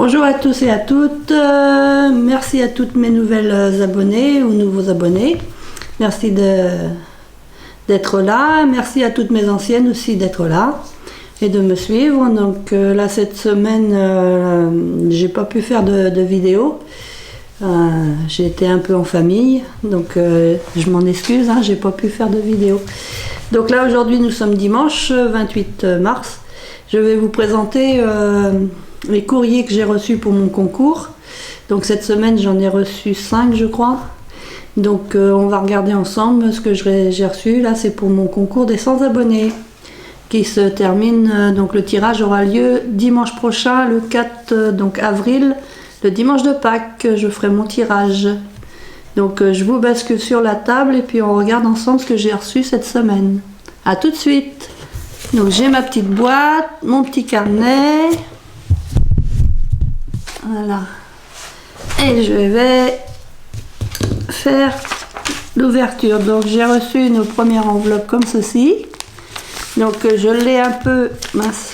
Bonjour à tous et à toutes, merci à toutes mes nouvelles abonnées ou nouveaux abonnés, merci d'être là, merci à toutes mes anciennes aussi d'être là et de me suivre. Donc là cette semaine j'ai pas pu faire de vidéo, j'ai été un peu en famille, donc je m'en excuse, j'ai pas pu faire de vidéo. Donc là aujourd'hui nous sommes dimanche 28 mars, je vais vous présenter les courriers que j'ai reçus pour mon concours. Donc cette semaine j'en ai reçu 5 je crois. Donc on va regarder ensemble ce que j'ai reçu. Là c'est pour mon concours des 100 abonnés qui se termine. Donc le tirage aura lieu dimanche prochain, le 4 donc avril, le dimanche de Pâques. Je ferai mon tirage. Donc je vous bascule sur la table et puis on regarde ensemble ce que j'ai reçu cette semaine. A tout de suite. Donc j'ai ma petite boîte, mon petit carnet. Voilà. Et je vais faire l'ouverture. Donc j'ai reçu une première enveloppe comme ceci. Donc je l'ai un peu mince.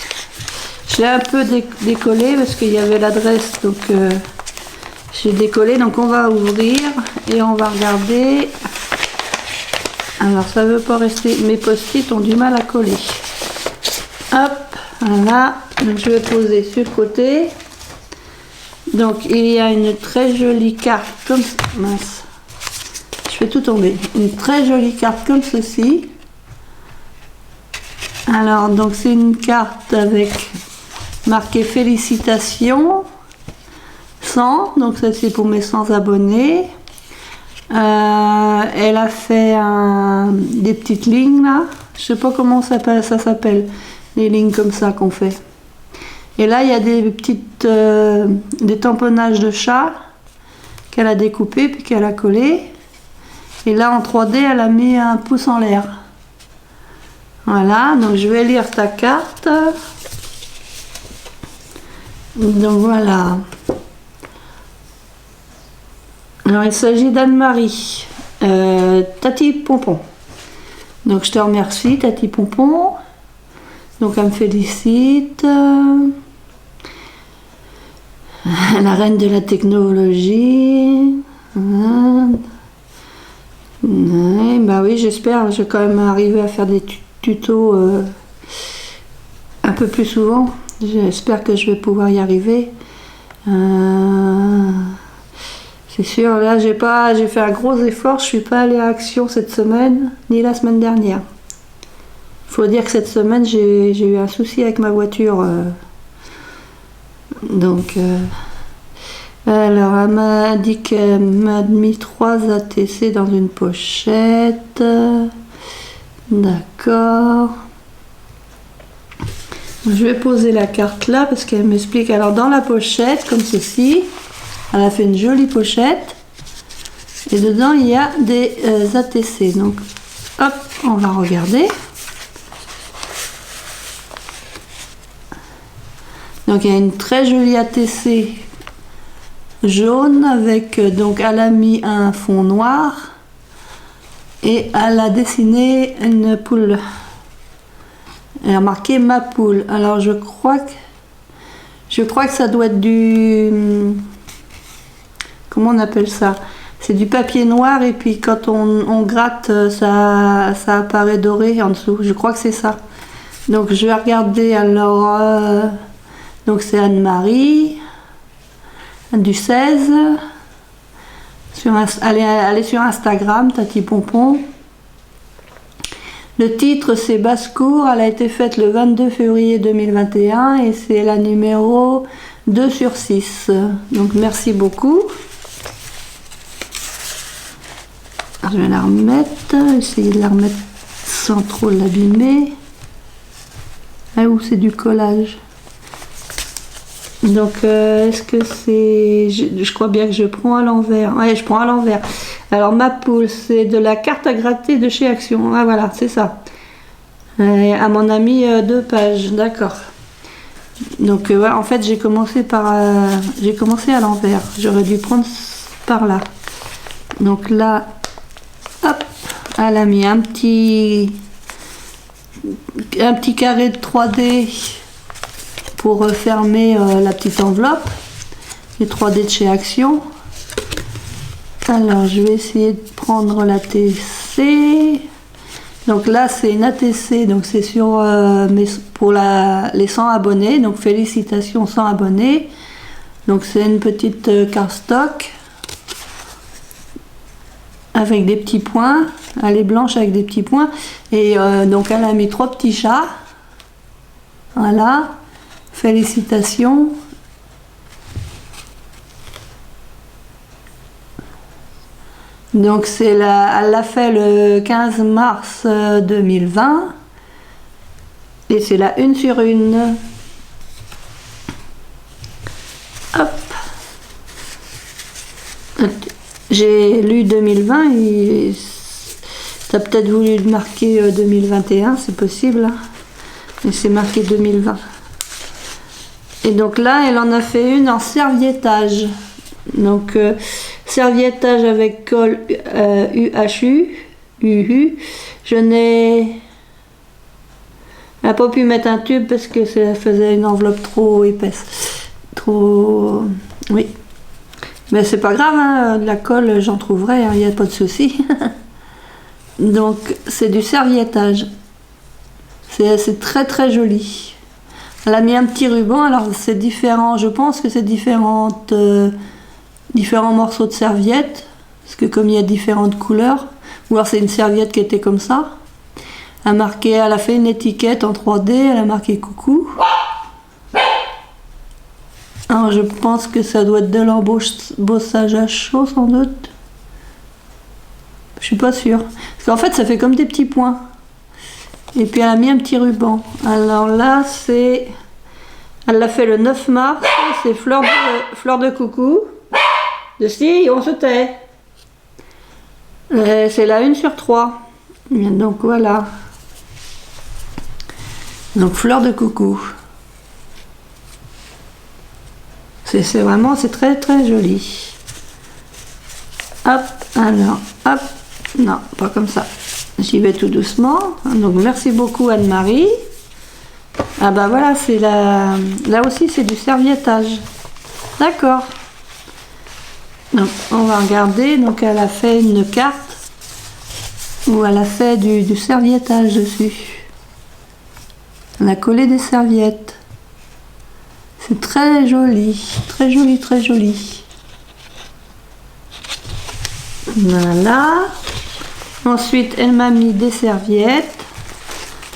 Je l'ai un peu décollé parce qu'il y avait l'adresse. Donc j'ai décollé. Donc on va ouvrir et on va regarder. Alors ça veut pas rester. Mes post-it ont du mal à coller. Hop, voilà. Donc je vais poser sur le côté. Donc il y a une très jolie carte comme mince. Je fais tout tomber. Une très jolie carte comme ceci. Alors donc c'est une carte avec marqué félicitations 100. Donc ça c'est pour mes 100 abonnés. Elle a fait des petites lignes là. Je sais pas comment ça s'appelle. Les lignes comme ça qu'on fait. Et là, il y a des petites des tamponnages de chat qu'elle a découpé puis qu'elle a collé. Et là, en 3D, elle a mis un pouce en l'air. Voilà, donc je vais lire ta carte. Donc voilà. Alors, il s'agit d'Anne-Marie. Tati Pompon. Donc, je te remercie, Tati Pompon. Donc, elle me félicite. La reine de la technologie. Bah oui, j'espère. Je vais quand même arriver à faire des tutos un peu plus souvent. J'espère que je vais pouvoir y arriver. C'est sûr, là j'ai fait un gros effort. Je suis pas allée à Action cette semaine, ni la semaine dernière. Faut dire que cette semaine j'ai eu un souci avec ma voiture. Donc, alors elle m'a dit qu'elle m'a mis 3 ATC dans une pochette. D'accord. Je vais poser la carte là parce qu'elle m'explique. Alors dans la pochette, comme ceci, elle a fait une jolie pochette. Et dedans il y a des ATC. Donc hop, on va regarder. Donc il y a une très jolie ATC jaune avec, donc elle a mis un fond noir et elle a dessiné une poule. Elle a marqué ma poule. Alors je crois que ça doit être du, comment on appelle ça? C'est du papier noir et puis quand on gratte ça apparaît doré en dessous. Je crois que c'est ça. Donc je vais regarder alors. Donc c'est Anne-Marie du 16. Allez sur Instagram, Tati Pompon. Le titre c'est Basse-Cour. Elle a été faite le 22 février 2021 et c'est la numéro 2/6. Donc merci beaucoup. Je vais la remettre. Essayer de la remettre sans trop l'abîmer. Ah où c'est du collage. Donc, est-ce que c'est... Je crois bien que je prends à l'envers. Ouais, je prends à l'envers. Alors, ma poule, c'est de la carte à gratter de chez Action. Ah, voilà, c'est ça. À mon ami 2 pages. D'accord. Donc, ouais, en fait, j'ai commencé à l'envers. J'aurais dû prendre par là. Donc là, hop, elle a mis un petit carré de 3D pour fermer la petite enveloppe. les 3D de chez Action. Alors je vais essayer de prendre l'ATC. Donc là c'est une ATC, donc c'est sur pour les 100 abonnés, donc félicitations 100 abonnés. Donc c'est une petite cardstock avec des petits points, elle est blanche avec des petits points, et donc elle a mis 3 petits chats. Voilà, félicitations. Donc elle l'a fait le 15 mars 2020 et c'est la 1 sur 1. Hop. J'ai lu 2020 et t'as peut-être voulu marquer 2021, c'est possible. Hein, et c'est marqué 2020. Et donc là, elle en a fait une en serviettage. Donc serviettage avec colle UHU. Je n'ai pas pu mettre un tube parce que ça faisait une enveloppe trop épaisse. Trop... Oui. Mais c'est pas grave, hein, de la colle j'en trouverai, il n'y a pas de souci. Donc c'est du serviettage. C'est très très joli. Elle a mis un petit ruban, alors c'est différent, je pense que c'est différents morceaux de serviettes, parce que comme il y a différentes couleurs, ou alors c'est une serviette qui était comme ça. Elle a fait une étiquette en 3D, elle a marqué coucou. Alors je pense que ça doit être de l'embossage à chaud sans doute. Je suis pas sûre. Parce qu'en fait ça fait comme des petits points. Et puis elle a mis un petit ruban. Alors là c'est... Elle l'a fait le 9 mars, c'est fleur de coucou. De si, on se tait. C'est la 1 sur 3. Donc voilà. Donc fleur de coucou. C'est vraiment, c'est très très joli. Hop, alors, hop, non, pas comme ça. J'y vais tout doucement. Donc merci beaucoup Anne-Marie. Ah bah voilà, c'est là aussi c'est du serviettage. D'accord. Donc on va regarder. Donc elle a fait une carte où elle a fait du serviettage dessus. Elle a collé des serviettes. C'est très joli, très joli, très joli. Voilà. Ensuite, elle m'a mis des serviettes.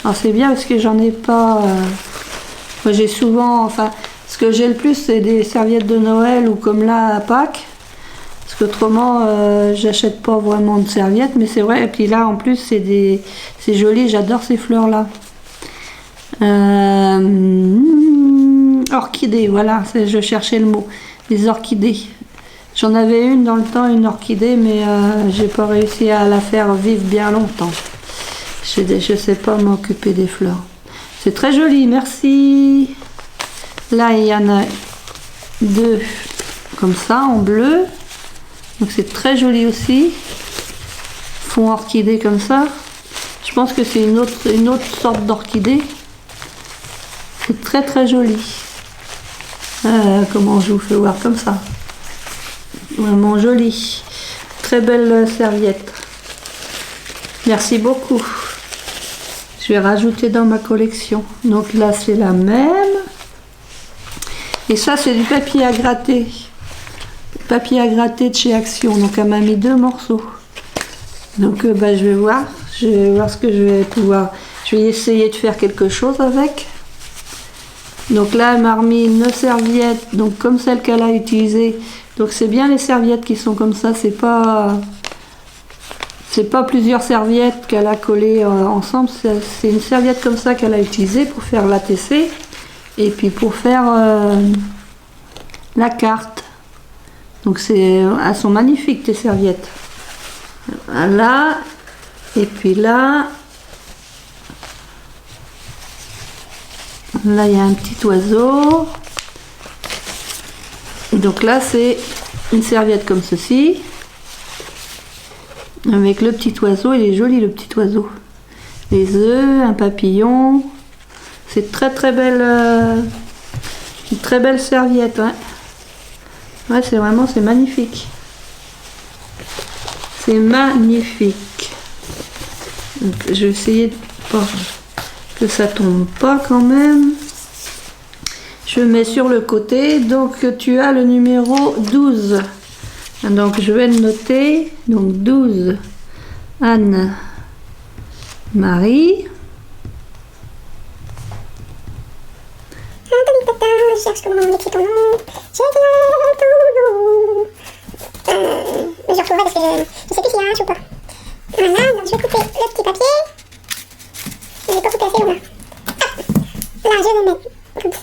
Alors c'est bien parce que j'en ai pas... Moi j'ai souvent... Enfin, ce que j'ai le plus, c'est des serviettes de Noël ou comme là à Pâques. Parce qu'autrement, j'achète pas vraiment de serviettes. Mais c'est vrai. Et puis là, en plus, c'est joli. J'adore ces fleurs-là. Orchidées, voilà, je cherchais le mot. Les orchidées. J'en avais une dans le temps, une orchidée, mais j'ai pas réussi à la faire vivre bien longtemps. Je sais pas m'occuper des fleurs. C'est très joli, merci. Là, il y en a 2 comme ça, en bleu. Donc c'est très joli aussi. Fond orchidée comme ça. Je pense que c'est une autre sorte d'orchidée. C'est très très joli. Comment je vous fais voir comme ça. Vraiment joli. Très belle serviette. Merci beaucoup. Je vais rajouter dans ma collection. Donc là c'est la même. Et ça c'est du papier à gratter. Papier à gratter de chez Action. Donc elle m'a mis 2 morceaux. Donc je vais voir. Je vais voir ce que je vais pouvoir. Je vais essayer de faire quelque chose avec. Donc là, elle m'a remis une serviette, donc comme celle qu'elle a utilisée. Donc c'est bien les serviettes qui sont comme ça, c'est pas plusieurs serviettes qu'elle a collées ensemble. C'est une serviette comme ça qu'elle a utilisée pour faire l'ATC et puis pour faire la carte. Donc elles sont magnifiques tes serviettes. Là, et puis là. Là, il y a un petit oiseau. Donc là, c'est une serviette comme ceci. Avec le petit oiseau. Il est joli, le petit oiseau. Les œufs, un papillon. C'est très très belle. Une très belle serviette. Ouais. Ouais, c'est magnifique. C'est magnifique. Donc, je vais essayer de pas que ça tombe pas quand même. Je mets sur le côté. Donc tu as le numéro 12. Donc je vais le noter. Donc 12. Anne-Marie. Je cherche comment on écrit ton nom. Je retrouverai parce que je sais plus s'il y a un H ou pas. Voilà, donc je vais couper le petit papier. Je vais pas couper assez loin. Hop. Là, je vais le mettre comme ça.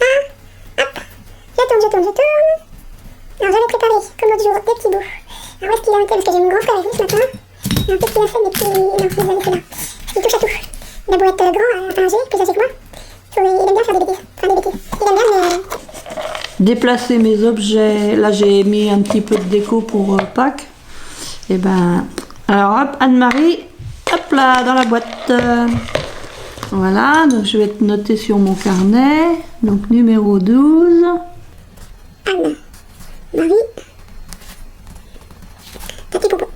Hop. Je tourne. Alors, j'avais préparé, comme l'autre jour, des petits bouts. Alors, où est-ce qu'il a été? Parce que j'ai mon grand frère avec nous ce matin. Un petit insecte, des petits... Non, vous avez fait là. Il touche à tout. Il a beau être grand, âgé, plus âgé que moi. Il aime bien faire des bêtises. Enfin, des bêtises. Il aime bien, mais... Déplacer mes objets. Là, j'ai mis un petit peu de déco pour Pâques. Et ben... Alors, hop, Anne-Marie. Hop là, dans la boîte. Voilà, donc je vais te noter sur mon carnet. Donc, numéro 12. Anne-Marie. Petit poupon.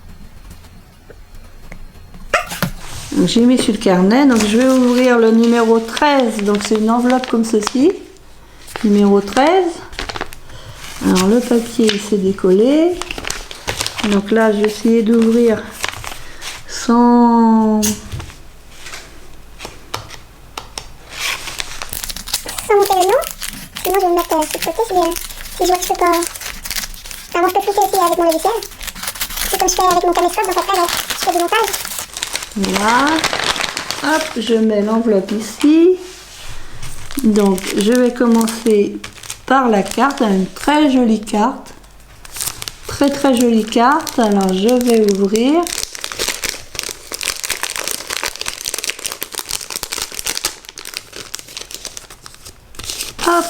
J'ai mis sur le carnet, donc je vais ouvrir le numéro 13. Donc c'est une enveloppe comme ceci. Numéro 13. Alors le papier il s'est décollé. Donc là je vais essayer d'ouvrir sans... Sans monter le nom. Sinon je vais me mettre sur le côté si je vois que je peux pas... Enfin moi je peux cliquer aussi avec mon logiciel. C'est comme je fais avec mon caméscope, donc après je fais du montage. Là, hop, je mets l'enveloppe ici. Donc, je vais commencer par la carte, une très jolie carte. Très jolie carte. Alors, je vais ouvrir. Hop.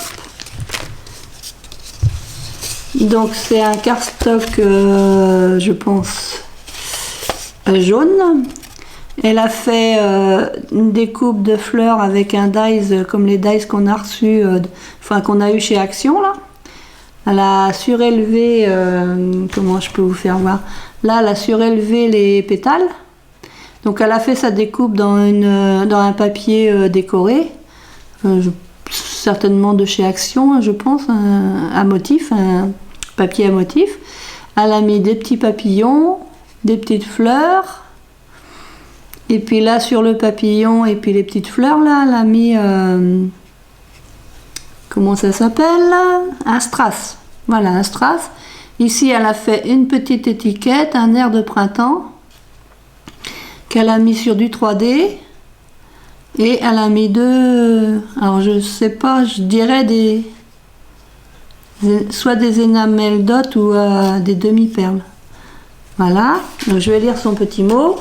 Donc, c'est un cardstock, je pense, jaune. Elle a fait une découpe de fleurs avec un dies comme les dies qu'on a reçus, enfin qu'on a eu chez Action là. Elle a surélevé, comment je peux vous faire voir? Là, elle a surélevé les pétales. Donc elle a fait sa découpe dans un papier décoré, certainement de chez Action, je pense, à motif, un papier à motif. Elle a mis des petits papillons, des petites fleurs. Et puis là, sur le papillon et puis les petites fleurs, là, elle a mis... comment ça s'appelle? Un strass. Voilà, un strass. Ici, elle a fait une petite étiquette, un air de printemps, qu'elle a mis sur du 3D. Et elle a mis deux... Alors, je sais pas, je dirais soit des énamels dot ou des demi-perles. Voilà. Donc, je vais lire son petit mot.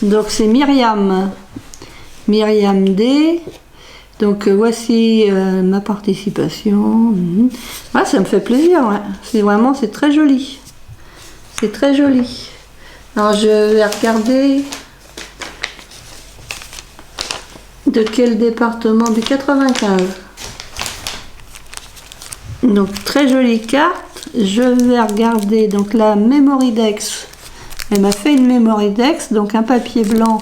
Donc c'est Myriam D. Donc voici ma participation. Ah, ça me fait plaisir, ouais. C'est très joli. C'est très joli. Alors je vais regarder de quel département, du 95. Donc très jolie carte. Je vais regarder donc la Memory Dex. Elle m'a fait une Memory Dex, donc un papier blanc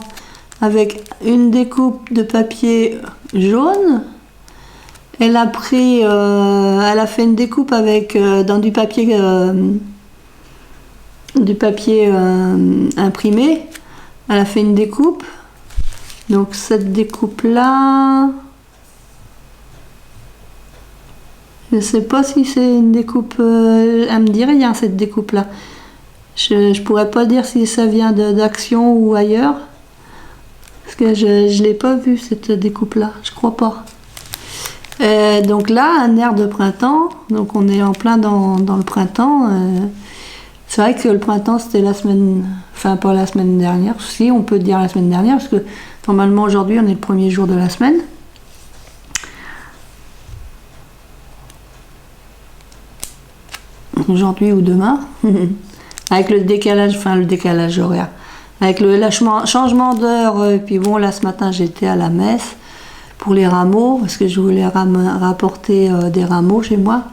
avec une découpe de papier jaune. Elle a pris, elle a fait une découpe avec dans du papier imprimé. Elle a fait une découpe. Donc cette découpe là, je ne sais pas si c'est une découpe. Elle me dit rien cette découpe là. Je pourrais pas dire si ça vient d'Action ou ailleurs. Parce que je ne l'ai pas vue cette découpe-là. Je crois pas. Donc là, un air de printemps. Donc on est en plein dans le printemps. C'est vrai que le printemps, c'était la semaine... Enfin, pas la semaine dernière. Si, on peut dire la semaine dernière. Parce que normalement, aujourd'hui, on est le premier jour de la semaine. Aujourd'hui ou demain. Avec le décalage horaire, avec le changement d'heure, puis bon là ce matin j'étais à la messe pour les rameaux, parce que je voulais rapporter des rameaux chez moi.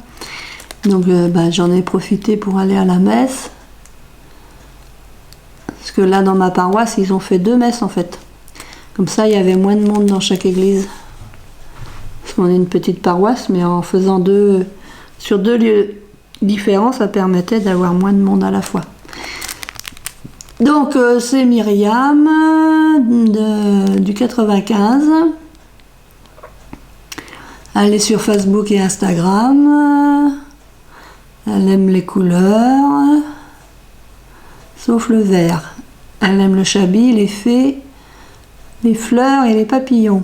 Donc j'en ai profité pour aller à la messe. Parce que là dans ma paroisse ils ont fait 2 messes en fait. Comme ça il y avait moins de monde dans chaque église. Parce qu'on est une petite paroisse, mais en faisant sur 2 lieux différents, ça permettait d'avoir moins de monde à la fois. Donc c'est Myriam du 95. Elle est sur Facebook et Instagram. Elle aime les couleurs, sauf le vert. Elle aime le chabi, les fées, les fleurs et les papillons.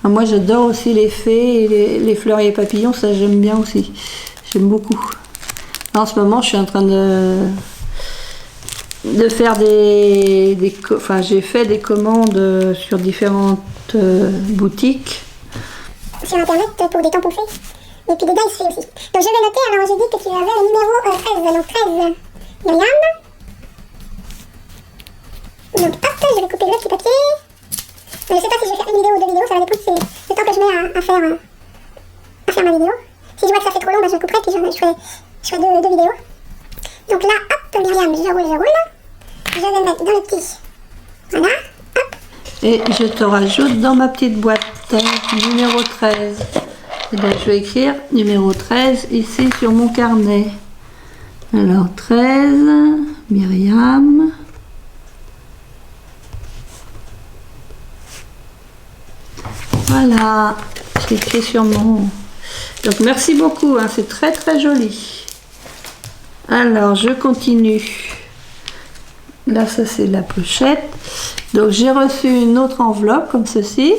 Alors moi j'adore aussi les fées et les fleurs et les papillons, ça j'aime bien aussi. J'aime beaucoup. En ce moment je suis en train de faire j'ai fait des commandes sur différentes boutiques. Sur internet pour des tampons faits. Et puis des dice faits aussi. Donc je vais noter, alors j'ai dit que tu avais le numéro 13, donc 13 Myriam. Donc hop, je vais couper le petit papier. Je ne sais pas si je vais faire une vidéo ou 2 vidéos, ça va dépendre du temps que je mets à faire ma vidéo. Si je vois que ça fait trop long, je couperai puis je ferai 2 vidéos. Donc là, hop, Myriam, je roule. Je vais le mettre dans le petit. Voilà, hop. Et je te rajoute dans ma petite boîte numéro 13. Et donc je vais écrire numéro 13 ici sur mon carnet. Alors 13, Myriam. Voilà, j'ai écrit sur mon... Donc merci beaucoup, hein, c'est très très joli. Alors je continue. Là ça c'est la pochette. Donc j'ai reçu une autre enveloppe comme ceci.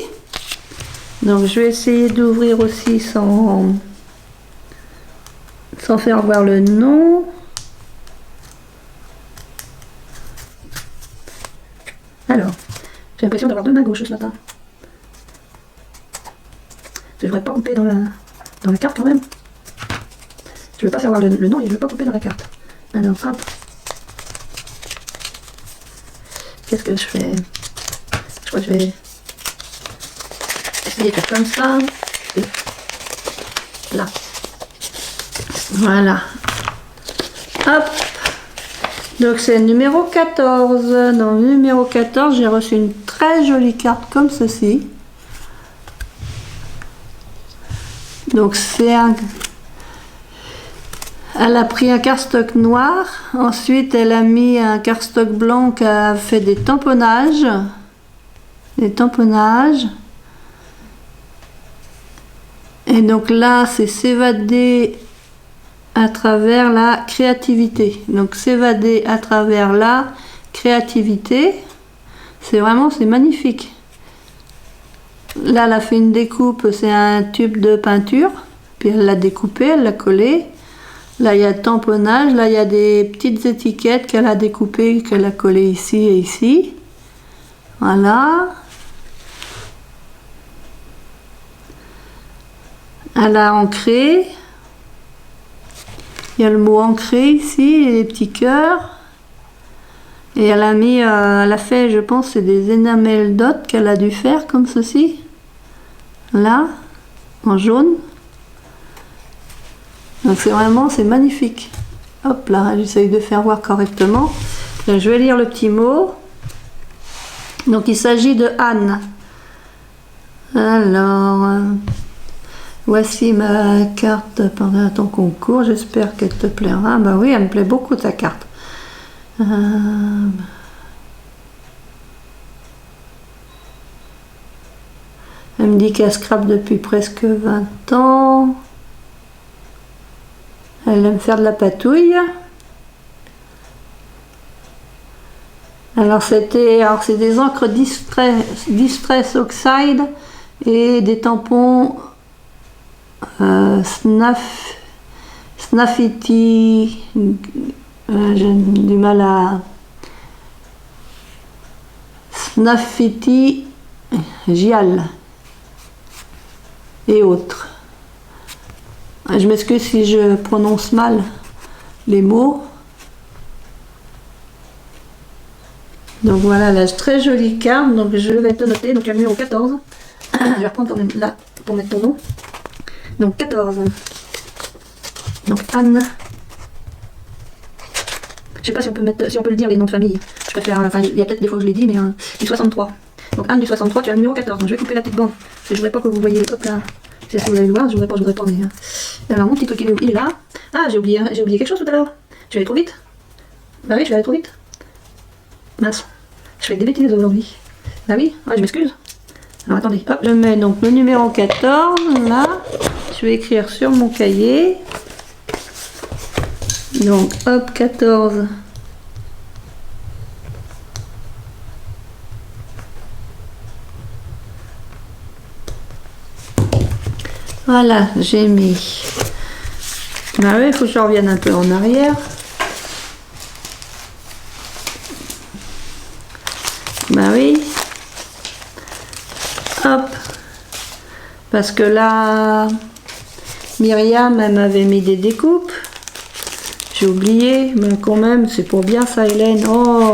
Donc je vais essayer d'ouvrir aussi sans faire voir le nom. Alors, j'ai l'impression d'avoir 2 mains gauches ce matin. Je ne devrais pas couper dans la carte quand même. Je ne veux pas faire voir le nom et je ne veux pas couper dans la carte. Alors hop. Qu'est-ce que je fais? Je crois que je vais essayer de faire comme ça. Et là. Voilà. Hop. Donc c'est numéro 14. Dans le numéro 14, j'ai reçu une très jolie carte comme ceci. Donc c'est un... Elle a pris un cardstock noir, ensuite elle a mis un cardstock blanc qui a fait des tamponnages. Et donc là, c'est s'évader à travers la créativité. Donc s'évader à travers la créativité, c'est magnifique. Là, elle a fait une découpe, c'est un tube de peinture, puis elle l'a découpé, elle l'a collé. Là, il y a le tamponnage, là, il y a des petites étiquettes qu'elle a découpées, qu'elle a collées ici et ici. Voilà. Elle a ancré. Il y a le mot ancré ici, et les petits cœurs. Et elle a mis, elle a fait, je pense, c'est des enamel dots qu'elle a dû faire comme ceci. Là, en jaune. Donc c'est magnifique. Hop là, j'essaye de faire voir correctement. Là, je vais lire le petit mot. Donc il s'agit de Anne. Alors, voici ma carte pendant ton concours. J'espère qu'elle te plaira. Bah oui, elle me plaît beaucoup ta carte. Elle me dit qu'elle scrape depuis presque 20 ans. Elle aime faire de la patouille. Alors c'est des encres Distress Oxide et des tampons Snaffity. J'ai du mal à... Snaffity Gial et autres. Je m'excuse si je prononce mal les mots. Donc voilà, la très jolie carte. Donc je vais te noter. Donc le numéro 14. Je vais reprendre là pour mettre ton nom. Donc 14. Donc Anne. Je sais pas si on peut mettre, si on peut le dire les noms de famille. Je préfère, enfin il y a peut-être des fois où je l'ai dit, mais du 63. Donc Anne du 63, tu as le numéro 14. Donc je vais couper la petite bande. Parce que je voudrais pas que vous voyez, hop là. C'est ce que vous allez le voir, je voudrais pas, mais. Alors mon petit truc il est là. Ah j'ai oublié quelque chose tout à l'heure. Je vais aller trop vite. Bah oui, je vais aller trop vite. Mince. Je fais des bêtises aujourd'hui. Bah oui, ouais, je m'excuse. Alors attendez, hop. Je mets donc le numéro 14, là. Je vais écrire sur mon cahier. Donc, hop, 14. Voilà, j'ai mis. Bah oui, il faut que je revienne un peu en arrière. Bah oui. Hop. Parce que là, Myriam, elle m'avait mis des découpes. J'ai oublié, mais quand même, c'est pour bien ça, Hélène. Oh,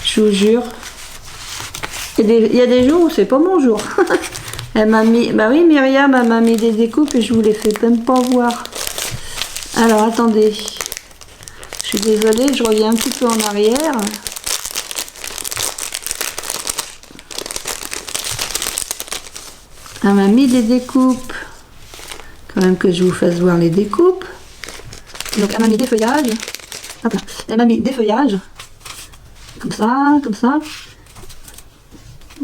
je vous jure. Il y a des jours où c'est pas mon jour. Elle m'a mis, bah oui, Myriam, elle m'a mis des découpes et je vous les fais même pas voir. Alors, attendez. Je suis désolée, je reviens un petit peu en arrière. Elle m'a mis des découpes. Quand même que je vous fasse voir les découpes. Donc elle m'a mis des feuillages. Hop là. Elle m'a mis des feuillages. Comme ça, comme ça.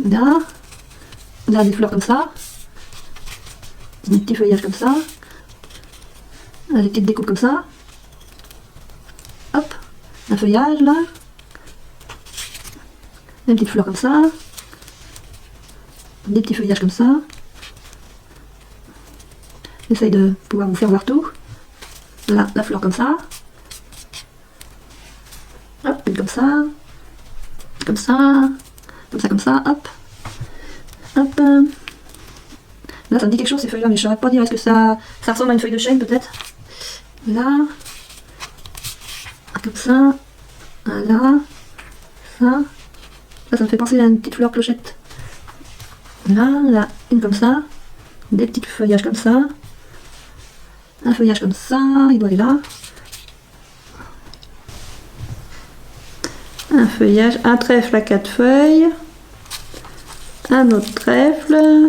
Là. Là des fleurs comme ça. Des petits feuillages comme ça. Là, des petites découpes comme ça. Hop. Un feuillage là. Des petites fleurs comme ça. Des petits feuillages comme ça. J'essaye de pouvoir vous faire voir tout. Là, la fleur comme ça. Hop, une comme ça. Comme ça. Comme ça, comme ça. Hop. Hop. Là, ça me dit quelque chose ces feuilles-là, mais je ne saurais pas dire. Est-ce que ça ressemble à une feuille de chêne peut-être? Là. Comme ça. Là. Ça. Ça me fait penser à une petite fleur clochette. Là, une comme ça. Des petits feuillages comme ça. Un feuillage comme ça, il doit aller là. Un feuillage, un trèfle à 4 feuilles. Un autre trèfle.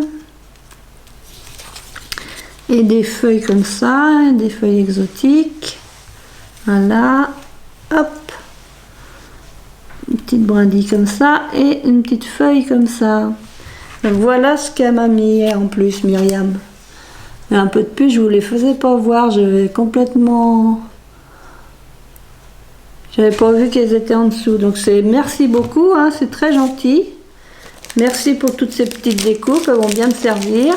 Et des feuilles comme ça, des feuilles exotiques. Voilà. Hop. Une petite brindille comme ça et une petite feuille comme ça. Donc voilà ce qu'elle m'a mis en plus, Myriam. Et un peu de plus, je vous les faisais pas voir, j'avais complètement... J'avais pas vu qu'elles étaient en dessous. Donc c'est merci beaucoup, hein, c'est très gentil. Merci pour toutes ces petites découpes, elles vont bien me servir.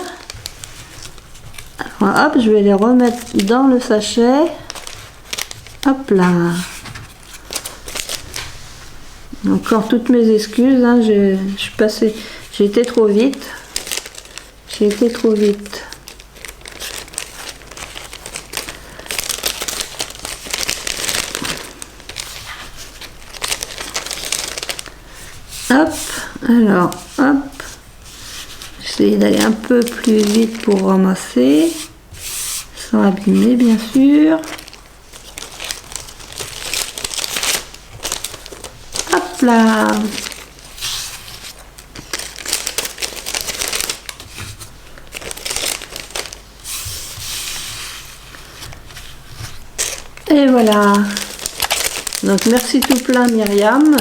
Alors, hop, je vais les remettre dans le sachet. Hop là. Encore toutes mes excuses, hein, je suis passée... J'ai été trop vite. J'ai été trop vite. Hop, alors, hop. J'essaie d'aller un peu plus vite pour ramasser. Sans abîmer, bien sûr. Hop là. Et voilà. Donc merci tout plein Myriam.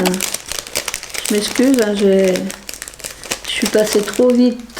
Je m'excuse, hein, je suis passée trop vite